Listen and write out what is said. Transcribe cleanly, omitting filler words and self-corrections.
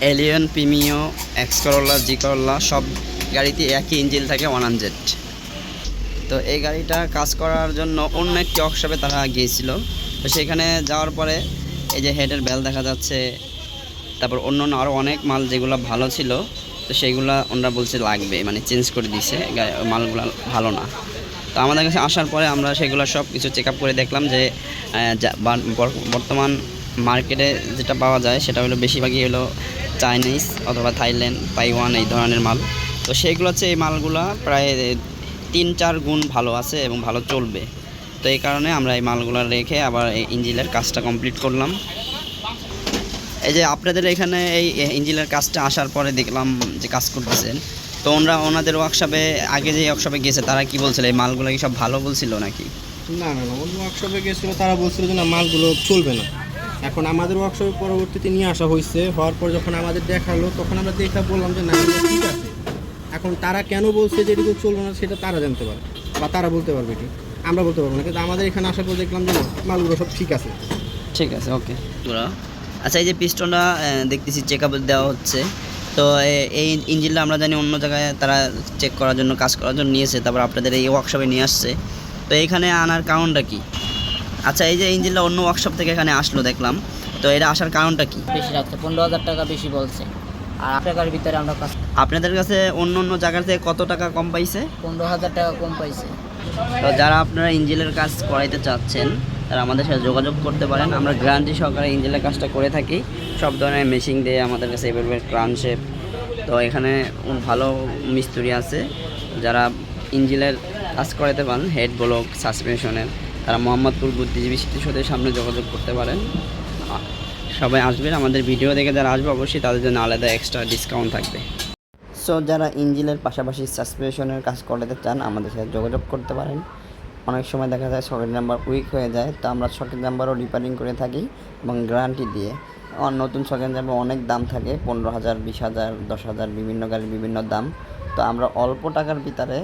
Allion, Premio, X Corolla, জি করোলা সব গাড়িতে একই ইঞ্জিন থাকে 100। তো এই গাড়িটা কাজ করার জন্য অন্য একটি ওয়ার্কশপে তারা গিয়েছিল। তো সেখানে যাওয়ার পরে এই যে হেডের বেল দেখা যাচ্ছে, তারপর অন্য অন্য আরও অনেক মাল যেগুলো ভালো ছিল, তো সেইগুলো ওনারা বলছে লাগবে, মানে চেঞ্জ করে দিছে, মালগুলো ভালো না। তো আমাদের কাছে আসার পরে আমরা সেগুলো সব কিছু চেক আপ করে দেখলাম যে বর্তমান মার্কেটে যেটা পাওয়া যায় সেটা হলো বেশিরভাগই হলো চাইনিজ অথবা থাইল্যান্ড, তাইওয়ান এই ধরনের মাল। তো সেইগুলো হচ্ছে এই মালগুলো প্রায় 3-4 গুণ ভালো আছে এবং ভালো চলবে। তো এই কারণে আমরা এই মালগুলো রেখে আবার এই ইঞ্জিনের কাজটা কমপ্লিট করলাম। এই যে আপনাদের এখানে এই ইঞ্জিনের কাজটা আসার পরে দেখলাম যে কাজ করতেছেন, তো ওনাদের ওয়ার্কশপে আগে যে ওয়ার্কশপে গিয়েছে তারা কি বলছিল, এই মালগুলো কি সব ভালো বলছিল নাকি? না না না, অন্য ওয়ার্কশপে গেছিলো, তারা বলছিল যে না মালগুলো চলবে না। এখন আমাদের ওয়ার্কশপে পরবর্তীতে নিয়ে আসা হয়েছে, হওয়ার পর যখন আমাদের দেখালো তখন আমরা দেখে বললাম যে না এগুলো ঠিক আছে। এখন তারা কেন বলছে যে এগুলো চলবে না সেটা তারা জানতে পারে বা তারা বলতে পারবে, এটি আমরা বলতে পারবো না। কিন্তু আমাদের এখানে আসার পর দেখলাম যে না, মালগুলো সব ঠিক আছে। ঠিক আছে, ওকে। আচ্ছা, এই যে পিস্টনটা দেখতেছি চেক আপ দেওয়া হচ্ছে, তো এই ইঞ্জিনটা আমরা জানি অন্য জায়গায় তারা চেক করার জন্য, কাজ করার জন্য নিয়েছে, তারপর আপনাদের এই ওয়ার্কশপে নিয়ে আসছে। তো এইখানে আনার কারণটা কি? আচ্ছা, এই যে ইঞ্জিনটা অন্য ওয়ার্কশপ থেকে এখানে আসলো দেখলাম, তো এটা আসার কারণটা কি? বেশি রাখছে, 15,000 টাকা বেশি বলছে। আর টাকার ভিতরে আমরা কাজ, আপনাদের কাছে অন্য অন্য জায়গার থেকে কত টাকা কম পাইছে? 15,000 টাকা কম পাইছে। তো যারা আপনারা ইঞ্জিনের কাজ করাইতে চাচ্ছেন তারা আমাদের সাথে যোগাযোগ করতে পারেন। আমরা গ্যারান্টি সহকারে ইঞ্জিনের কাজটা করে থাকি, সব ধরনের মেশিন দিয়ে আমাদের কাছে এভাবে ক্রান শেপ। তো এখানে ভালো মিস্ত্রি আছে যারা ইঞ্জিনের কাজ করাতে পারেন, হেড ব্লক, সাসপেনশনের। তারা মোহাম্মদপুর বুদ্ধিজীবী স্মৃতিসৌধের সামনে যোগাযোগ করতে পারেন। সবাই আসবেন, আমাদের ভিডিও দেখে যারা আসবে অবশ্যই তাদের জন্য আলাদা এক্সট্রা ডিসকাউন্ট থাকবে। সো যারা ইঞ্জিনের পাশাপাশি সাসপেনশনের কাজ করাতে চান আমাদের সাথে যোগাযোগ করতে পারেন। অনেক সময় দেখা যায় সকেট নাম্বার উইক হয়ে যায়, তো আমরা সকেট নাম্বারও রিপেয়ারিং করে থাকি এবং গ্যারান্টি দিয়ে। নতুন সকেট নাম্বার অনেক দাম থাকে, 15,000, 20,000, 10,000, বিভিন্ন গাড়ির বিভিন্ন দাম। তো আমরা অল্প টাকার ভিতরে